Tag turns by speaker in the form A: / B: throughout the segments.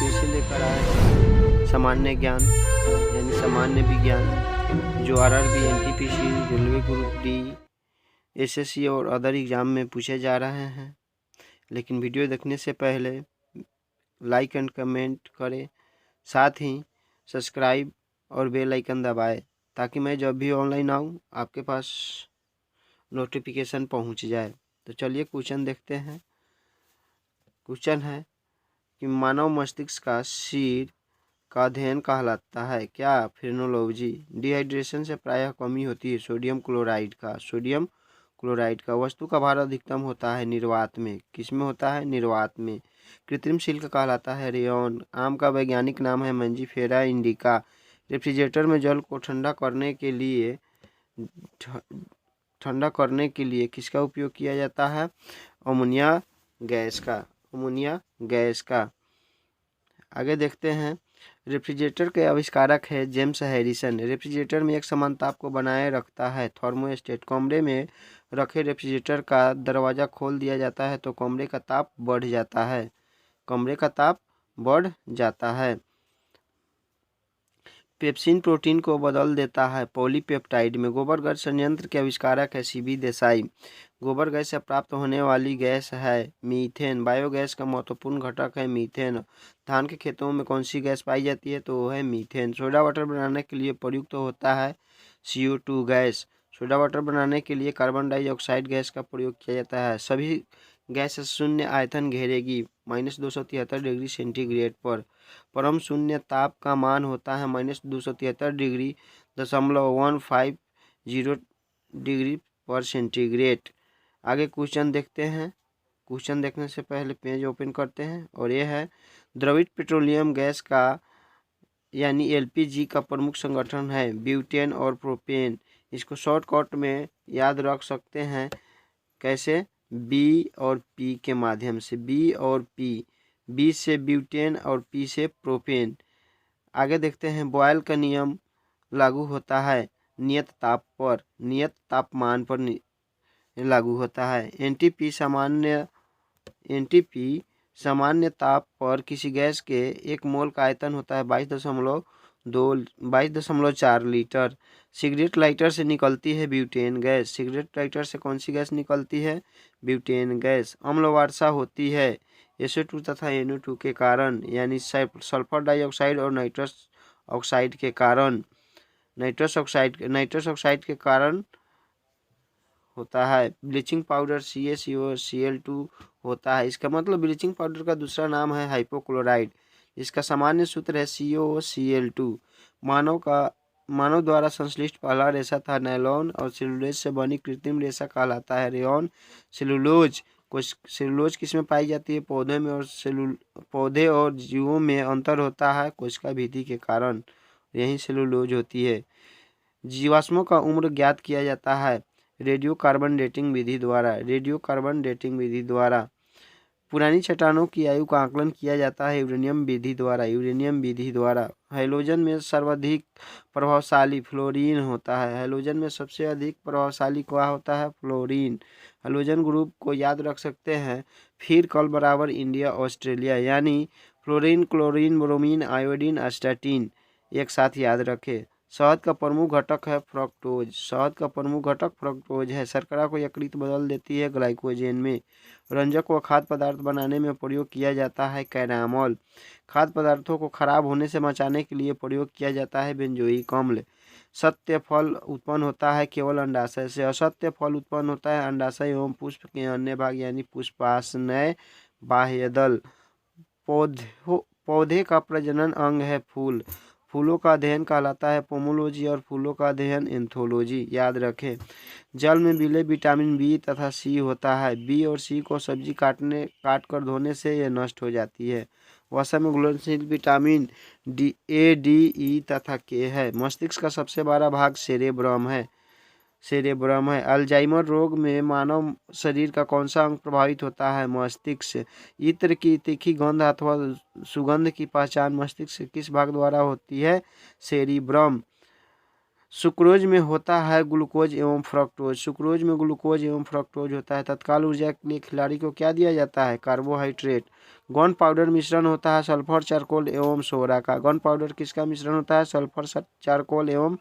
A: फिर से लेकर आए हैं सामान्य ज्ञान यानी सामान्य विज्ञान, जो RRB, NTPC, railway group D, SSC और अदर एग्जाम में पूछे जा रहे हैं। लेकिन वीडियो देखने से पहले लाइक एंड कमेंट करें, साथ ही सब्सक्राइब और बेल आइकन दबाएं ताकि मैं जब भी ऑनलाइन आऊँ आपके पास नोटिफिकेशन पहुँच जाए। तो चलिए क्वेश्चन देखते हैं। क्वेश्चन है कि मानव मस्तिष्क का सिर का अध्ययन कहलाता है क्या? फ्रेनोलॉजी। डिहाइड्रेशन से प्रायः कमी होती है सोडियम क्लोराइड का। वस्तु का भार अधिकतम होता है निर्वात में। किसमें होता है? निर्वात में। कृत्रिम सिल्क कहलाता है रेयॉन। आम का वैज्ञानिक नाम है मंजीफेरा इंडिका। रेफ्रिजरेटर में जल को ठंडा करने के लिए किसका उपयोग किया जाता है? अमोनिया गैस का। आगे देखते हैं। रेफ्रिजरेटर के आविष्कारक है जेम्स हैरिसन। रेफ्रिजरेटर में एक समान ताप को बनाए रखता है थर्मोस्टेट। कमरे में रखे रेफ्रिजरेटर का दरवाज़ा खोल दिया जाता है तो कमरे का ताप बढ़ जाता है। पेप्सिन प्रोटीन को बदल देता है पॉलीपेप्टाइड में। गोबर गैस संयंत्र के आविष्कारक है सीबी देसाई। गोबर गैस से प्राप्त होने वाली गैस है मीथेन। बायोगैस का महत्वपूर्ण घटक है मीथेन। धान के खेतों में कौन सी गैस पाई जाती है? तो वो है मीथेन। सोडा वाटर बनाने के लिए प्रयुक्त होता है CO2 गैस। सोडा वाटर बनाने के लिए कार्बन डाइऑक्साइड गैस का प्रयोग किया जाता है। सभी गैस शून्य आयतन घेरेगी -273 डिग्री सेंटीग्रेड पर। परम शून्य ताप का मान होता है -273.150 डिग्री पर सेंटीग्रेड। आगे क्वेश्चन देखते हैं। क्वेश्चन देखने से पहले पेज ओपन करते हैं और यह है द्रवित पेट्रोलियम गैस का यानी LPG का प्रमुख संगठन है ब्यूटेन और प्रोपेन। इसको शॉर्टकट में याद रख सकते हैं कैसे? B और P के माध्यम से। B से ब्यूटेन और P से प्रोपेन। आगे देखते हैं। बॉयल का नियम लागू होता है नियत तापमान पर लागू होता है। एनटीपी सामान्य ताप पर किसी गैस के 1 मोल का आयतन होता है 22.4 लीटर। सिगरेट लाइटर से निकलती है ब्यूटेन गैस। सिगरेट लाइटर से कौन सी गैस निकलती है? Butane gas. अम्ल वर्षा होती है SO2 तथा NO2 के कारण यानी सल्फर डाइऑक्साइड और नाइट्रस ऑक्साइड के कारण होता है। ब्लीचिंग पाउडर CaCO होता है। इसका मतलब ब्लीचिंग पाउडर का दूसरा नाम है हाइपोक्लोराइड। इसका सामान्य सूत्र है COCl2। मानव द्वारा संश्लिष्ट पहला रेशा था नायलॉन और सेलुलोज से बनी कृत्रिम रेशा कहलाता है रेयॉन। सेलुलोज किसमें पाई जाती है? पौधे में। और पौधे और जीवों में अंतर होता है कोशिका भित्ति के कारण, यही सेलुलोज होती है। जीवाश्मों का उम्र ज्ञात किया जाता है रेडियो कार्बन डेटिंग विधि द्वारा। पुरानी चट्टानों की आयु का आकलन किया जाता है यूरेनियम विधि द्वारा। हैलोजन में सर्वाधिक प्रभावशाली फ्लोरीन होता है। हैलोजन में सबसे अधिक प्रभावशाली क्या होता है? फ्लोरीन। हैलोजन ग्रुप को याद रख सकते हैं फिर कल बराबर इंडिया ऑस्ट्रेलिया, यानी fluorine, chlorine, bromine, iodine, astatine एक साथ याद रखें। शहद का प्रमुख घटक है फ्रक्टोज है। शर्करा को यकृत बदल देती है ग्लाइकोजन में। रंजक को खाद्य पदार्थ बनाने में प्रयोग किया जाता है कैरामल। खाद्य पदार्थों को खराब होने से बचाने के लिए प्रयोग किया जाता है बेंजोइक अम्ल। सत्य फल उत्पन्न होता है केवल अंडाशय से। असत्य फल उत्पन्न होता है अंडाशय एवं पुष्प के अन्य भाग यानी पुष्पाशय बाह्यदल। पौधे का प्रजनन अंग है फूल। फूलों का अध्ययन कहलाता है पोमोलॉजी और फूलों का अध्ययन एंथोलॉजी। याद रखें। जल में विलय विटामिन B तथा C होता है। B और C को सब्जी काट कर धोने से यह नष्ट हो जाती है। वसा में घुलनशील विटामिन A, D, E तथा K है। मस्तिष्क का सबसे बड़ा भाग सेरेब्रम है। अल्जाइमर रोग में मानव शरीर का कौन सा अंग प्रभावित होता है? मस्तिष्क। इत्र की तीखी गंध अथवा सुगंध की पहचान मस्तिष्क के किस भाग द्वारा होती है? सेरिब्रम। सुक्रोज में होता है ग्लूकोज एवं फ्रक्टोज। सुक्रोज में ग्लूकोज एवं फ्रक्टोज होता है। तत्काल ऊर्जा के लिए खिलाड़ी को क्या दिया जाता है? कार्बोहाइड्रेट। गन पाउडर मिश्रण होता है सल्फर, चारकोल एवं सोडा का। गन पाउडर किसका मिश्रण होता है? सल्फर, चारकोल एवं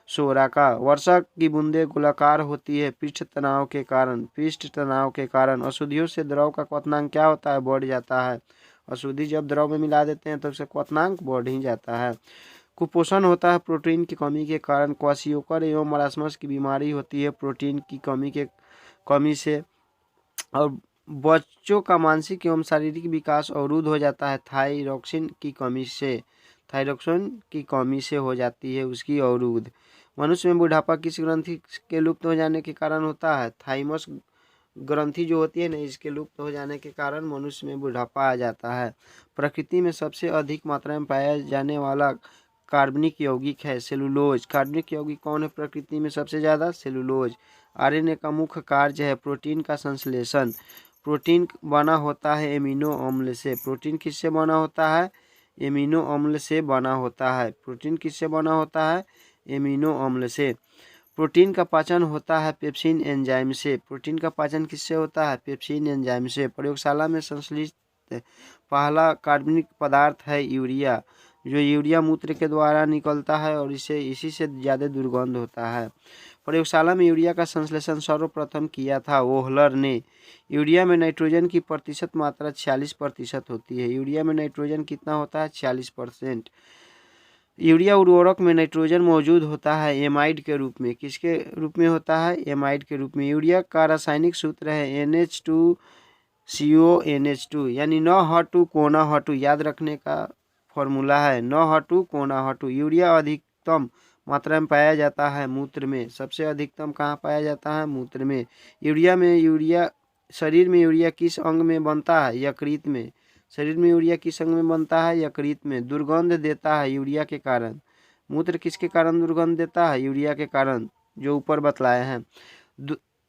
A: सोडा का। वर्षा की बूंदें गोलाकार होती है पृष्ठ तनाव के कारण। पृष्ठ तनाव के कारण अशुद्धियों से द्रव का क्वथनांक क्या होता है? बढ़ जाता है। अशुद्धि जब द्रव में मिला देते हैं तो उसका क्वथनांक बढ़ ही जाता है। कुपोषण होता है प्रोटीन की कमी के कारण। क्वाशियोकर एवं मरासमस की बीमारी होती है प्रोटीन की कमी से। और बच्चों का मानसिक एवं शारीरिक विकास अवरुद्ध हो जाता है थायरॉक्सिन की कमी से। थायरॉक्सिन की कमी से हो जाती है उसकी अवरुद्ध। मनुष्य में बुढ़ापा किस ग्रंथि के लुप्त हो जाने के कारण होता है? थाइमस ग्रंथि जो होती है ना, इसके लुप्त हो जाने के कारण मनुष्य में बुढ़ापा आ जाता है। प्रकृति में सबसे अधिक मात्रा में पाया जाने वाला कार्बनिक यौगिक है सेलुलोज। कार्बनिक यौगिक कौन है प्रकृति में सबसे ज़्यादा? सेलुलोज। आरएनए का मुख्य कार्य है प्रोटीन का संश्लेषण। प्रोटीन बना होता है एमिनो अम्ल से। प्रोटीन किससे बना होता है? एमिनो अम्ल से बना होता है। प्रोटीन किससे बना होता है? एमिनो अम्ल से। प्रोटीन का पाचन होता है पेप्सिन एंजाइम से। प्रोटीन का पाचन किससे होता है? पेप्सिन एंजाइम से। प्रयोगशाला में संश्लेषित पहला कार्बनिक पदार्थ है यूरिया। जो यूरिया मूत्र के द्वारा निकलता है और इसी से ज़्यादा दुर्गंध होता है। प्रयोगशाला में यूरिया का संश्लेषण सर्वप्रथम किया था वोहलर ने। यूरिया में नाइट्रोजन की प्रतिशत मात्रा 46% होती है। यूरिया में नाइट्रोजन कितना होता है? 46%। यूरिया उर्वरक में नाइट्रोजन मौजूद होता है एमाइड के रूप में। किसके रूप में होता है? एमाइड के रूप में। यूरिया का रासायनिक सूत्र है NH2CONH2 यानी न हटू कोना हटू। याद रखने का फॉर्मूला है न हटू कोना हटू। यूरिया अधिकतम मात्रा में पाया जाता है मूत्र में। सबसे अधिकतम कहाँ पाया जाता है? मूत्र में। शरीर में यूरिया किस अंग में बनता है? यकृत में। शरीर में यूरिया किस अंग में बनता है? यकृत में। दुर्गंध देता है यूरिया के कारण। मूत्र किसके कारण दुर्गंध देता है? यूरिया के कारण, जो ऊपर बतलाए हैं।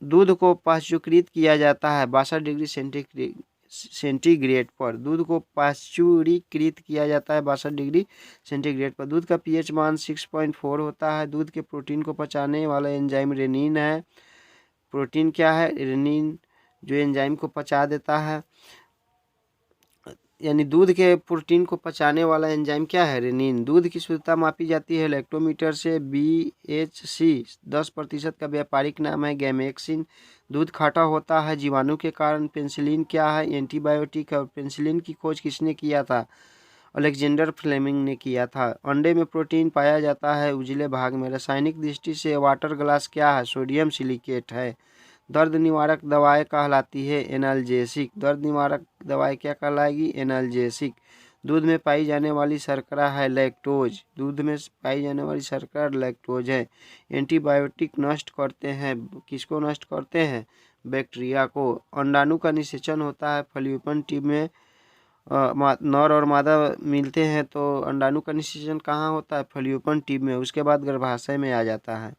A: दूध को पाश्चुकृत किया जाता है 62 डिग्री सेंटीग्रेड पर। दूध को पाश्चुरीकृत किया जाता है 62 डिग्री सेंटीग्रेड पर। दूध का पीएच मान 6.4 होता है। दूध के प्रोटीन को पचाने वाला एंजाइम रेनिन है। प्रोटीन क्या है? रेनिन, जो एंजाइम को पचा देता है। यानी दूध के प्रोटीन को पचाने वाला एंजाइम क्या है? रेनिन। दूध की शुद्धता मापी जाती है लैक्टोमीटर से। BHC 10% का व्यापारिक नाम है गैमेक्सिन। दूध खाटा होता है जीवाणु के कारण। पेनिसिलिन क्या है? एंटीबायोटिक है। और पेनिसिलिन की खोज किसने किया था? अलेक्जेंडर फ्लेमिंग ने किया था। अंडे में प्रोटीन पाया जाता है उजले भाग में। रासायनिक दृष्टि से वाटर ग्लास क्या है? सोडियम सिलिकेट है। दर्द निवारक दवाएं कहलाती है एनाल्जेसिक। दर्द निवारक दवाएं क्या कहलाएगी? एनाल्जेसिक। दूध में पाई जाने वाली शर्करा है लैक्टोज। दूध में पाई जाने वाली शर्करा लैक्टोज है। एंटीबायोटिक नष्ट करते हैं, किसको नष्ट करते हैं? बैक्टीरिया को। अंडाणु का निषेचन होता है फलियोपन ट्यूब में। नर और मादा मिलते हैं तो अंडाणु का निषेचन कहाँ होता है? फलियोपन ट्यूब में। उसके बाद गर्भाशय में आ जाता है।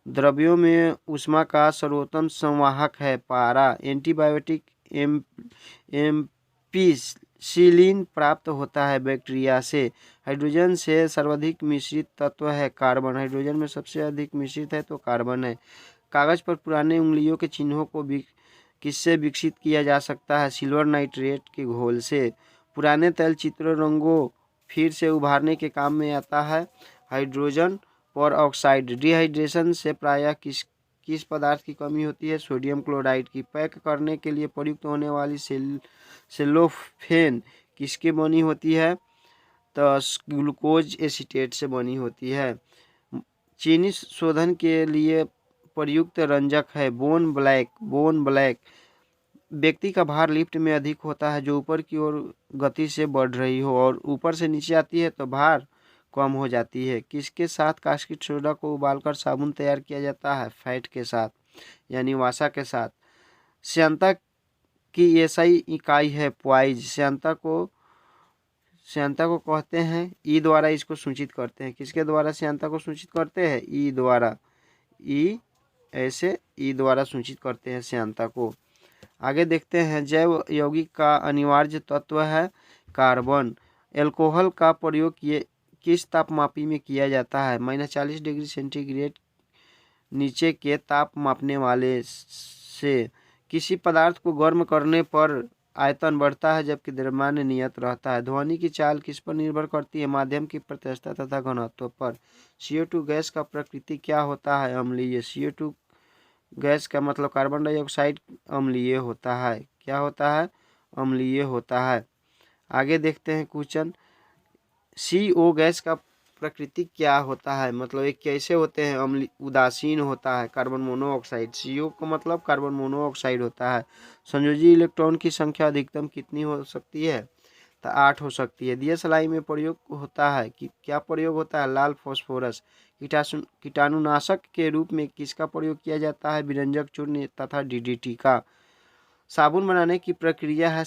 A: द्रव्यों में ऊष्मा का सर्वोत्तम संवाहक है पारा। एंटीबायोटिक एम्पिसिलिन प्राप्त होता है बैक्टीरिया से। हाइड्रोजन से सर्वाधिक मिश्रित तत्व है कार्बन। हाइड्रोजन में सबसे अधिक मिश्रित है तो कार्बन है। कागज पर पुराने उंगलियों के चिन्हों को किससे विकसित किया जा सकता है? सिल्वर नाइट्रेट के घोल से। पुराने तैलचित्र रंगों फिर से उभारने के काम में आता है हाइड्रोजन पर ऑक्साइड। डिहाइड्रेशन से प्रायः किस पदार्थ की कमी होती है? सोडियम क्लोराइड की। पैक करने के लिए प्रयुक्त होने वाली सेलोफेन किसके बनी होती है? तो ग्लूकोज एसीटेट से बनी होती है। चीनी शोधन के लिए प्रयुक्त रंजक है बोन ब्लैक। Bone black. व्यक्ति का भार लिफ्ट में अधिक होता है जो ऊपर की ओर गति से बढ़ रही हो और ऊपर से नीचे आती है तो भार कम हो जाती है। किसके साथ कास्टिक सोडा को उबालकर साबुन तैयार किया जाता है? फैट के साथ, यानी वासा के साथ। श्यांता की एसआई इकाई है पॉइज। श्यांता को कहते हैं ई द्वारा इसको सूचित करते हैं। किसके द्वारा श्यांता को सूचित करते हैं? ई द्वारा। ई द्वारा सूचित करते हैं श्यांता को। आगे देखते हैं जैव यौगिक का अनिवार्य तत्व है कार्बन। एल्कोहल का प्रयोग किस तापमापी में किया जाता है? -40 डिग्री सेंटीग्रेड नीचे के ताप मापने वाले से। किसी पदार्थ को गर्म करने पर आयतन बढ़ता है जबकि द्रव्यमान नियत रहता है। ध्वनि की चाल किस पर निर्भर करती है? माध्यम की प्रत्यास्थता तथा घनत्व पर। CO2 गैस का प्रकृति क्या होता है? अम्लीय। CO2 गैस का मतलब कार्बन डाइऑक्साइड अम्लीय होता है। क्या होता है? अम्लीय होता है। आगे देखते हैं क्वेश्चन। CO गैस का प्रकृति क्या होता है? मतलब ये कैसे होते हैं? अम्ल उदासीन होता है। Carbon monoxide. CO का मतलब कार्बन मोनोऑक्साइड होता है। संयोजी इलेक्ट्रॉन की संख्या अधिकतम कितनी हो सकती है? तो 8 हो सकती है। दिया सलाई में प्रयोग होता है कि क्या प्रयोग होता है? लाल फास्फोरस। कीटाणुनाशक के रूप में किसका प्रयोग किया जाता है? विरंजक चूर्ण तथा DDT का। साबुन बनाने की प्रक्रिया है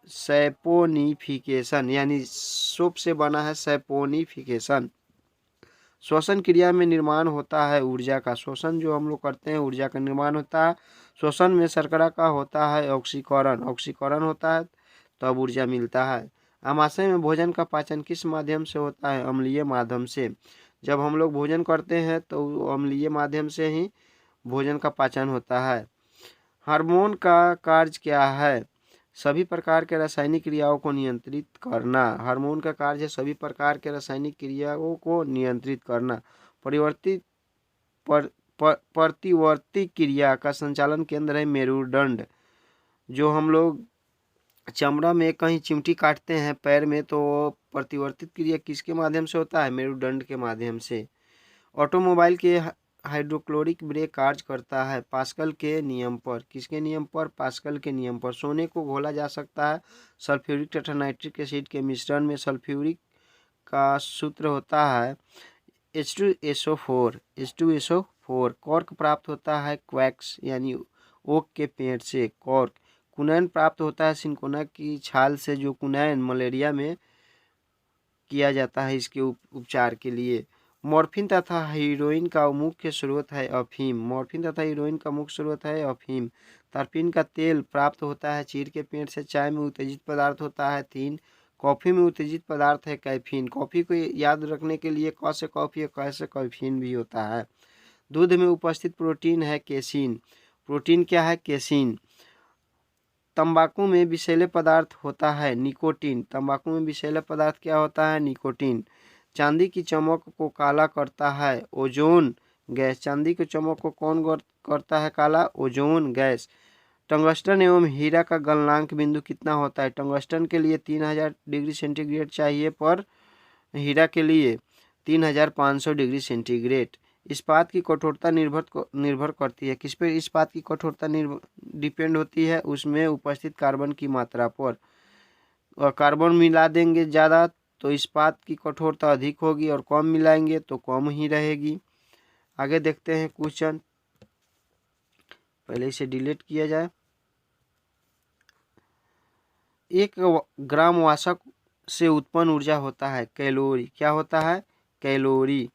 A: सैपोनिफिकेशन, यानी सोप से बना है सैपोनिफिकेशन। श्वसन क्रिया में निर्माण होता है ऊर्जा का। श्वसन जो हम लोग करते हैं ऊर्जा का निर्माण होता है। श्वसन में शर्करा का होता है ऑक्सीकरण। ऑक्सीकरण होता है तब ऊर्जा मिलता है। आमाशय में भोजन का पाचन किस माध्यम से होता है? अम्लीय माध्यम से। जब हम लोग भोजन करते हैं तो अम्लीय माध्यम से ही भोजन का पाचन होता है। हार्मोन का कार्य क्या है? सभी प्रकार के रासायनिक क्रियाओं को नियंत्रित करना। हार्मोन का कार्य है सभी प्रकार के रासायनिक क्रियाओं को नियंत्रित करना। प्रतिवर्ती क्रिया का संचालन केंद्र है मेरुदंड। जो हम लोग चमड़ा में कहीं चिमटी काटते हैं पैर में तो प्रतिवर्तित क्रिया किसके माध्यम से होता है? मेरुदंड के माध्यम से। ऑटोमोबाइल के हाइड्रोक्लोरिक ब्रेक कार्य करता है पास्कल के नियम पर। किसके नियम पर? पास्कल के नियम पर। सोने को घोला जा सकता है सल्फ्यूरिक तथा नाइट्रिक एसिड के मिश्रण में। सल्फ्यूरिक का सूत्र होता है H2SO4। H2SO4। कॉर्क प्राप्त होता है क्वैक्स यानी ओक के पेड़ से। कॉर्क। कुनैन प्राप्त होता है सिनकोना की छाल से, जो कुनैन मलेरिया में किया जाता है इसके उपचार के लिए। मॉर्फिन तथा हीरोइन का मुख्य स्रोत है अफीम। मॉर्फिन तथा हीरोइन का मुख्य स्रोत है अफीम। तारपीन का तेल प्राप्त होता है चीड़ के पेड़ से। चाय में उत्तेजित पदार्थ होता है तीन। कॉफ़ी में उत्तेजित पदार्थ है कैफीन। कॉफ़ी को याद रखने के लिए क से कॉफ़ी और क से कैफीन भी होता है। दूध में उपस्थित प्रोटीन है केसिन। प्रोटीन क्या है? केसिन। तंबाकू में विषैले पदार्थ होता है निकोटीन। तंबाकू में विषैले पदार्थ क्या होता है? निकोटीन। चांदी की चमक को काला करता है ओजोन गैस। चांदी की चमक को कौन करता है काला? Ozone gas. टंगस्टन एवं हीरा का गलनांक बिंदु कितना होता है? टंगस्टन के लिए 3000 डिग्री सेंटीग्रेड चाहिए पर हीरा के लिए 3500 डिग्री सेंटीग्रेड। इस्पात की कठोरता निर्भर करती है किस पर? इस्पात की कठोरता डिपेंड होती है उसमें उपस्थित कार्बन की मात्रा पर। और कार्बन मिला देंगे ज़्यादा तो इस्पात की कठोरता अधिक होगी और कम मिलाएंगे तो कम ही रहेगी। आगे देखते हैं क्वेश्चन। पहले इसे डिलीट किया जाए। 1 ग्राम वाशक से उत्पन्न ऊर्जा होता है कैलोरी। क्या होता है? कैलोरी।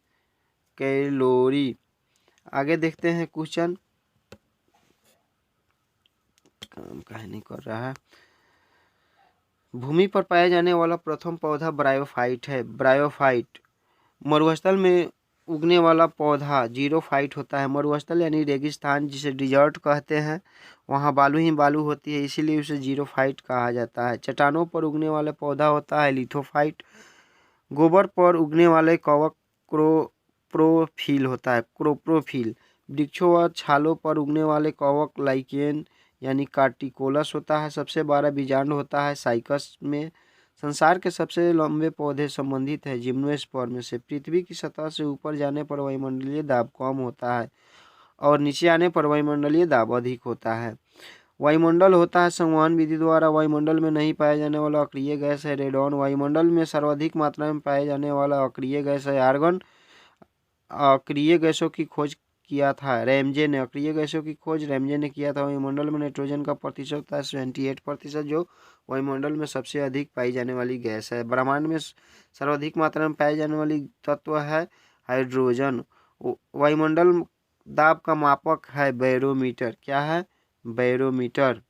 A: कैलोरी। आगे देखते हैं क्वेश्चन। काम काहे नहीं कर रहा है। भूमि पर पाया जाने वाला प्रथम पौधा ब्रायोफाइट है। ब्रायोफाइट। मरुस्थल में उगने वाला पौधा जीरोफाइट होता है। मरुस्थल यानी रेगिस्तान जिसे डिजर्ट कहते हैं, वहाँ बालू ही बालू होती है इसीलिए उसे जीरोफाइट कहा जाता है। चट्टानों पर उगने वाला पौधा होता है लिथोफाइट। गोबर पर उगने वाले कवक क्रोप्रोफिल होता है। क्रोप्रोफिल। वृक्षों व छालों पर उगने वाले कवक लाइकेन यानी कार्टिकोलस होता है। सबसे बड़ा बीजांड होता है साइकस में। संसार के सबसे लंबे पौधे संबंधित है जिम्नोस्पर्म से। पृथ्वी की सतह से ऊपर जाने पर वायुमंडलीय दाब कम होता है और नीचे आने पर वायुमंडलीय दाब अधिक होता है। वायुमंडल होता है संवहन विधि द्वारा। वायुमंडल में नहीं पाया जाने वाला अक्रिय गैस है रेडॉन। वायुमंडल में सर्वाधिक मात्रा में पाए जाने वाला अक्रिय गैस है आर्गन। अक्रिय गैसों की खोज किया था रैमजे ने। अक्रिय गैसों की खोज रैमजे ने किया था। वायुमंडल में नाइट्रोजन का प्रतिशत होता है 78%, जो वायुमंडल में सबसे अधिक पाई जाने वाली गैस है। ब्रह्मांड में सर्वाधिक मात्रा में पाई जाने वाली तत्व है हाइड्रोजन। वायुमंडल दाब का मापक है बैरोमीटर। क्या है? बैरोमीटर।